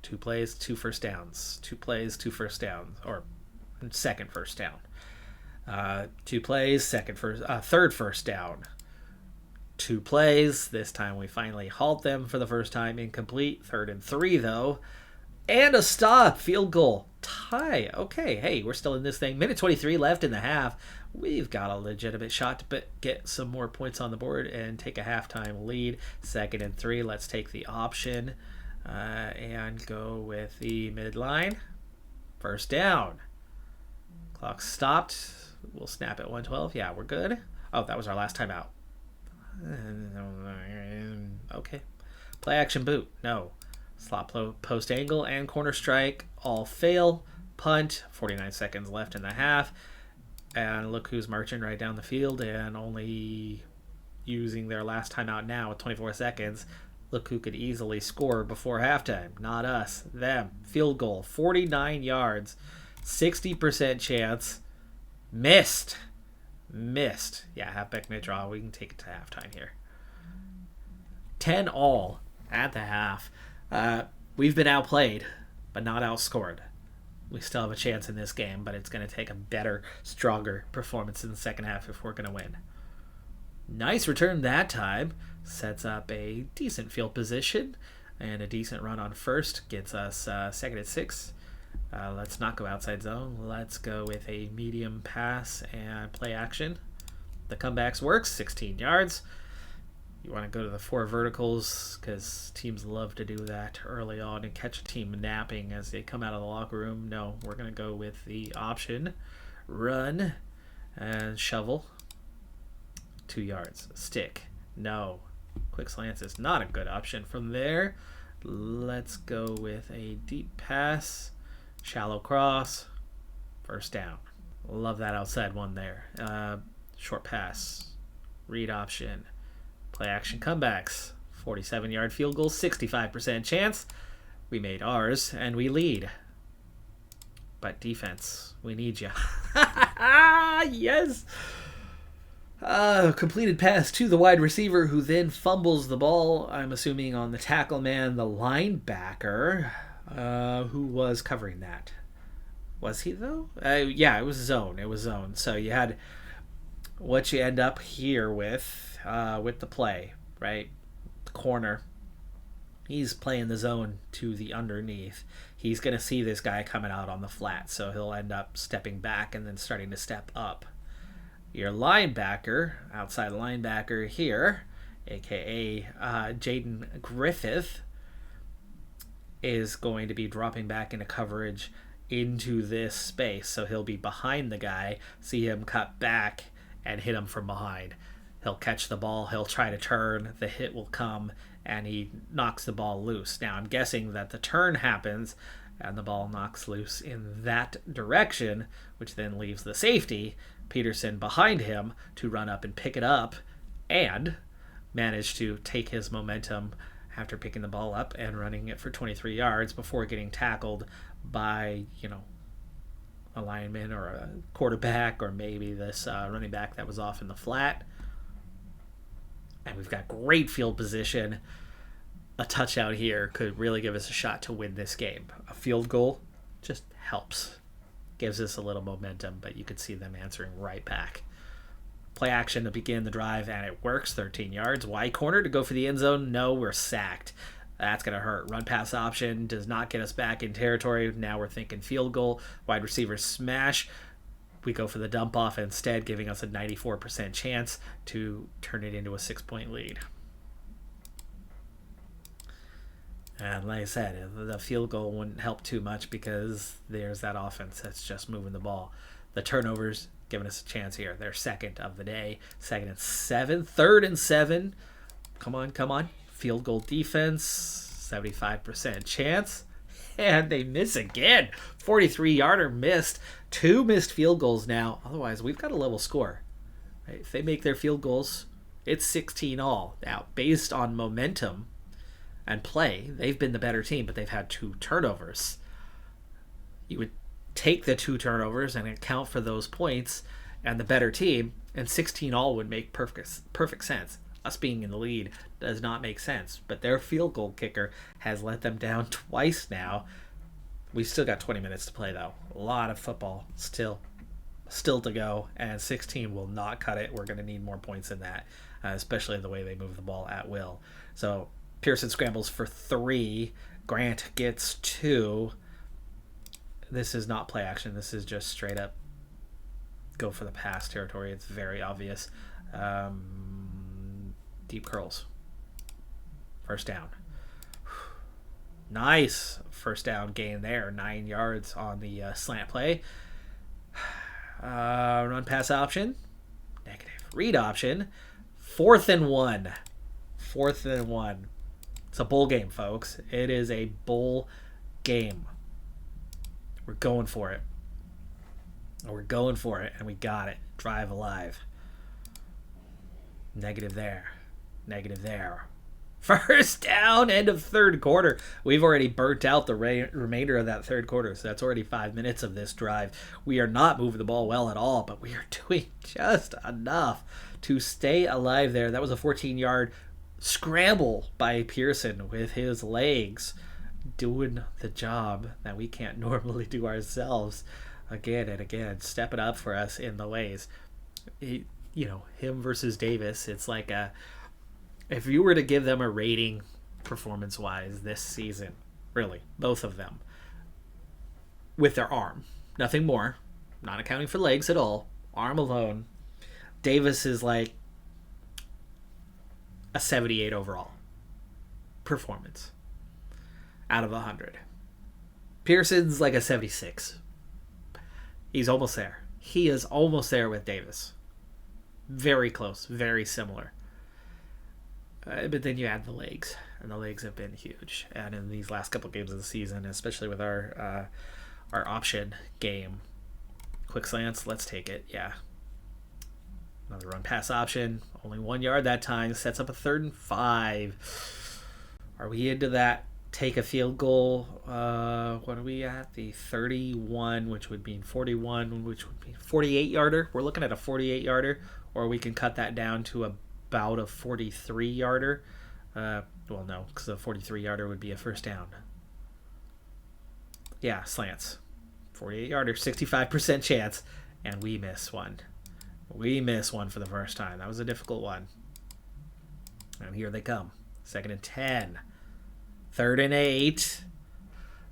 2 plays, 2 first downs. 2 plays, 2 first downs. Or second first down. 2 plays, third first down. 2 plays. This time we finally halt them for the first time. Incomplete. 3rd and 3, though. And a stop. Field goal. tie. Okay, hey, we're still in this thing. Minute 23 left in the half. We've got a legitimate shot to get some more points on the board and take a halftime lead. 2nd and 3. Let's take the option and go with the midline. First down. Clock stopped. We'll snap at 112. Yeah, we're good. Oh, that was our last time out. Okay. Play action boot. No. Slot post angle and corner strike all fail. Punt. 49 seconds left in the half. And look who's marching right down the field and only using their last time out now with 24 seconds. Look who could easily score before halftime. Not us. Them. Field goal. 49 yards. 60% chance. Missed. Yeah, halfback mid-draw. We can take it to halftime here. 10-all at the half. We've been outplayed, but not outscored. We still have a chance in this game, but it's going to take a better, stronger performance in the second half if we're going to win. Nice return that time. Sets up a decent field position and a decent run on first. Gets us 2nd and 6. Let's not go outside zone. Let's go with a medium pass and play action. The comebacks works, 16 yards. You want to go to the 4 verticals because teams love to do that early on and catch a team napping as they come out of the locker room. No, we're going to go with the option. Run and shovel. 2 yards. Stick. No. Quick slants is not a good option. From there, let's go with a deep pass. Shallow cross. First down. Love that outside one there. Short pass. Read option. Play action comebacks. 47-yard field goal. 65% chance. We made ours and we lead. But defense, we need you. Yes! Completed pass to the wide receiver who then fumbles the ball. I'm assuming on the tackle man, the linebacker. Who was covering that? Was he though? Yeah, it was zone. So you had what you end up here with the play, right? The corner. He's playing the zone to the underneath. He's going to see this guy coming out on the flat, so he'll end up stepping back and then starting to step up. Your linebacker, outside linebacker here, aka Jaden Griffith, is going to be dropping back into coverage into this space. So he'll be behind the guy, see him cut back, and hit him from behind. He'll catch the ball, he'll try to turn, the hit will come, and he knocks the ball loose. Now I'm guessing that the turn happens, and the ball knocks loose in that direction, which then leaves the safety, Peterson, behind him to run up and pick it up, and manage to take his momentum after picking the ball up and running it for 23 yards before getting tackled by, a lineman or a quarterback or maybe this running back that was off in the flat. And we've got great field position. A touchdown here could really give us a shot to win this game. A field goal just helps. Gives us a little momentum, but you could see them answering right back. Play action to begin the drive, and it works. 13 yards. Wide corner to go for the end zone. No, we're sacked. That's going to hurt. Run pass option does not get us back in territory. Now we're thinking field goal. Wide receiver smash. We go for the dump off instead, giving us a 94% chance to turn it into a 6-point lead. And like I said, the field goal wouldn't help too much because there's that offense that's just moving the ball. The turnovers giving us a chance here. They're second of the day. 2nd and 7. 3rd and 7. Come on. Field goal defense. 75% chance. And they miss again. 43-yarder missed. 2 missed field goals now. Otherwise, we've got a level score. Right? If they make their field goals, it's 16-all. Now, based on momentum and play, they've been the better team, but they've had 2 turnovers. You would take the 2 turnovers and account for those points and the better team, and 16-all would make perfect sense. Us being in the lead does not make sense, but their field goal kicker has let them down twice now. We still got 20 minutes to play, though. A lot of football still to go, and 16 will not cut it. We're going to need more points than that, especially the way they move the ball at will. So Pearson scrambles for 3. Grant gets 2. This is not play action. This is just straight up go for the pass territory. It's very obvious. Deep curls. First down. Nice first down gain there. 9 yards on the slant play. Run pass option. Negative. Read option. 4th and 1. 4th and 1. It's a bowl game, folks. It is a bowl game. We're going for it. We're going for it, and we got it. Drive alive. Negative there. Negative there. First down, end of third quarter. We've already burnt out the remainder of that third quarter, so that's already 5 minutes of this drive. We are not moving the ball well at all, but we are doing just enough to stay alive there. That was a 14-yard scramble by Pearson with his legs, doing the job that we can't normally do ourselves again and again, stepping up for us in the ways. Him versus Davis, it's like if you were to give them a rating performance-wise this season, really, both of them, with their arm, nothing more, not accounting for legs at all, arm alone, Davis is like a 78 overall performance out of 100. Pearson's like a 76. He's almost there. He is almost there with Davis. Very close, very similar. But then you add the legs, and the legs have been huge. And in these last couple games of the season, especially with our option game, quick slants, let's take it. Yeah. Another run pass option, only 1 yard that time, sets up a 3rd and 5. Are we into that? Take a field goal. What are we at? The 31, which would mean 41, which would be 48-yarder. We're looking at a 48-yarder, or we can cut that down to about a 43-yarder. Well, no, because a 43-yarder would be a first down. Yeah, slants. 48-yarder, 65% chance, and we miss one. We miss one for the first time. That was a difficult one. And here they come. 2nd and 10. 3rd and 8.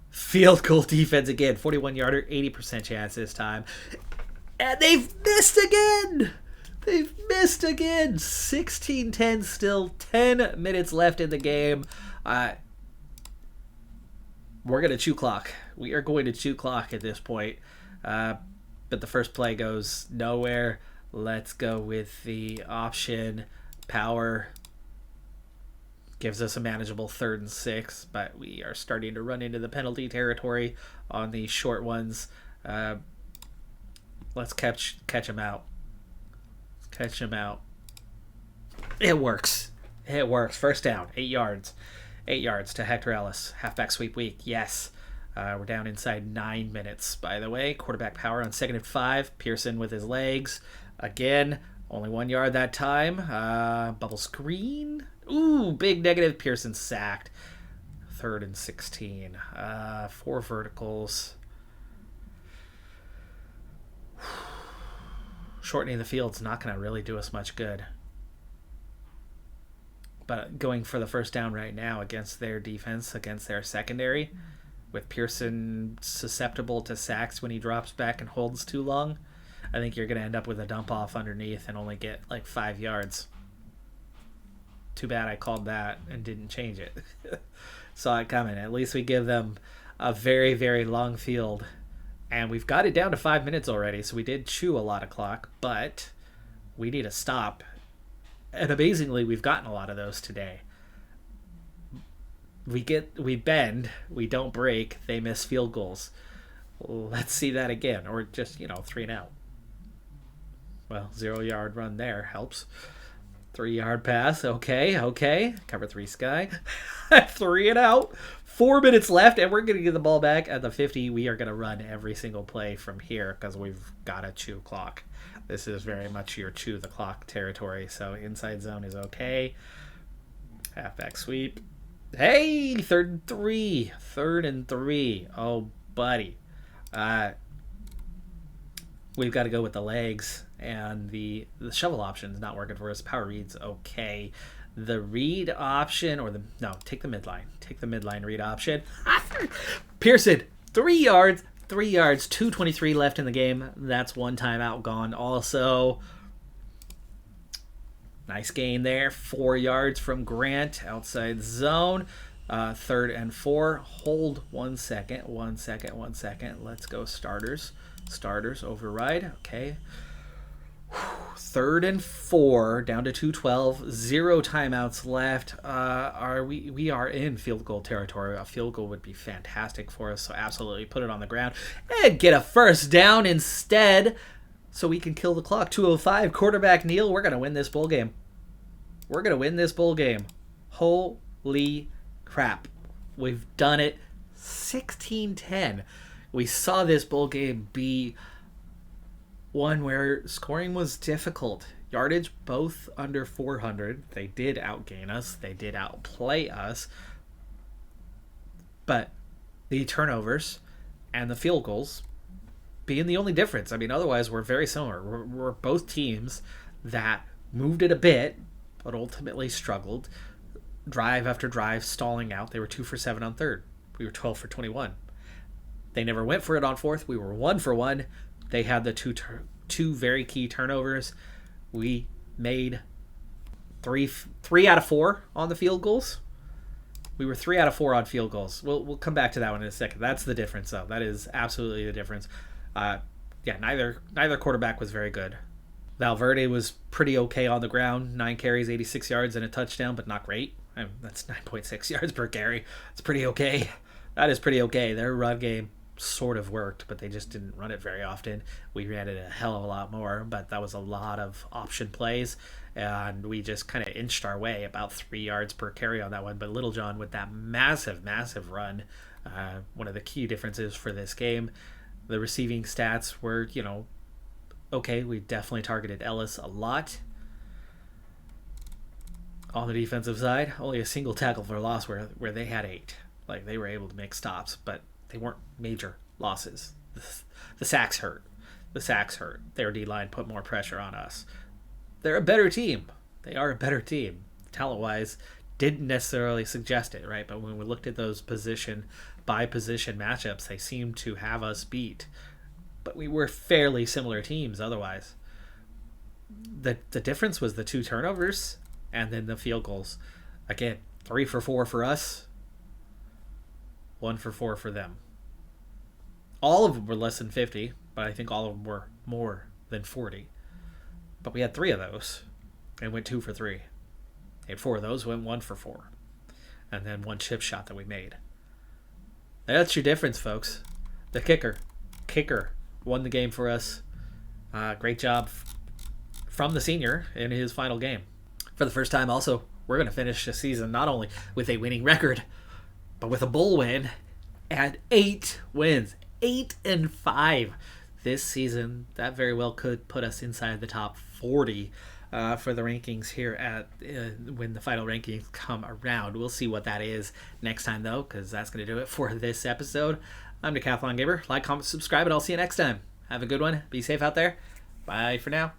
Field goal defense again. 41-yarder, 80% chance this time. And they've missed again. They've missed again. 16-10 still. 10 minutes left in the game. We're going to chew clock. We are going to chew clock at this point. But the first play goes nowhere. Let's go with the option. Power gives us a manageable 3rd and 6, but we are starting to run into the penalty territory on these short ones. Let's catch him out. Catch him out. It works. It works. First down, 8 yards. 8 yards to Hector Ellis. Halfback sweep week. Yes. We're down inside 9 minutes, by the way. Quarterback power on 2nd and 5. Pearson with his legs. Again, only 1 yard that time. Bubble screen. Ooh, big negative. Pearson sacked. 3rd and 16. 4 verticals. Shortening the field's not going to really do us much good. But going for the first down right now against their defense, against their secondary, with Pearson susceptible to sacks when he drops back and holds too long, I think you're going to end up with a dump off underneath and only get like 5 yards. Too bad I called that and didn't change it. Saw it coming. At least we give them a very, very long field. And we've got it down to 5 minutes already, so we did chew a lot of clock, but we need a stop. And amazingly, we've gotten a lot of those today. We bend, we don't break, they miss field goals. Let's see that again, or just, 3 and out. Well, 0 yard run there helps. 3 yard pass, okay. Cover 3 sky. 3 and out. 4 minutes left, and we're going to get the ball back at the 50. We are going to run every single play from here because we've got to chew clock. This is very much your chew the clock territory. So inside zone is okay. Halfback sweep. Hey, 3rd and 3. 3rd and 3. Oh, buddy. We've got to go with the legs, and the shovel option is not working for us. Power read's okay. The read option, take the midline. Take the midline read option. Pearson, 3 yards, 3 yards, 2:23 left in the game. That's one timeout gone. Also, nice gain there. 4 yards from Grant outside zone. 3rd and 4. Hold 1 second. 1 second. 1 second. Let's go starters. Starters override. Okay. 3rd and 4, down to 2:12, 0 timeouts left. We are in field goal territory. A field goal would be fantastic for us, so absolutely put it on the ground and get a first down instead, so we can kill the clock. 2:05, quarterback Neal. We're gonna win this bowl game. We're gonna win this bowl game. Holy crap! We've done it. 16-10. We saw this bowl game be one where scoring was difficult. Yardage both under 400. They did outgain us. They did outplay us. But the turnovers and the field goals being the only difference. I mean, otherwise we're very similar. We're both teams that moved it a bit, but ultimately struggled. Drive after drive, stalling out. They were 2 for 7 on 3rd. We were 12 for 21. They never went for it on 4th. We were 1 for 1. They had the two very key turnovers. We made three out of 4 on the field goals. We were 3 out of 4 on field goals. We'll come back to that one in a second. That's the difference, though. That is absolutely the difference. Neither quarterback was very good. Valverde was pretty okay on the ground. 9 carries, 86 yards, and a touchdown, but not great. I mean, that's 9.6 yards per carry. It's pretty okay. That is pretty okay. Their run game sort of worked, but they just didn't run it very often. We ran it a hell of a lot more, but that was a lot of option plays, and we just kind of inched our way about 3 yards per carry on that one. But Littlejohn with that massive run, one of the key differences for this game. The receiving stats were, okay. We definitely targeted Ellis a lot. On the defensive side, only a single tackle for loss where they had 8. Like, they were able to make stops, but they weren't major losses. The sacks hurt. Their D-line put more pressure on us. They're a better team. They are a better team. Talent-wise, didn't necessarily suggest it, right? But when we looked at those position-by-position matchups, they seemed to have us beat. But we were fairly similar teams otherwise. The difference was the 2 turnovers and then the field goals. Again, 3 for 4 for us. 1 for 4 for them. All of them were less than 50, but I think all of them were more than 40. But we had 3 of those and went 2 for 3. And 4 of those went 1 for 4. And then 1 chip shot that we made. That's your difference, folks. The kicker won the game for us. Great job from the senior in his final game. For the first time also, we're going to finish the season not only with a winning record, but with a bowl win and 8 wins. 8-5 this season. That very well could put us inside the top 40 for the rankings here at when the final rankings come around. We'll see what that is next time, though, because that's going to do it for this episode. I'm Decathlon Gamer. Like, comment, subscribe, and I'll see you next time. Have a good one. Be safe out there. Bye for now.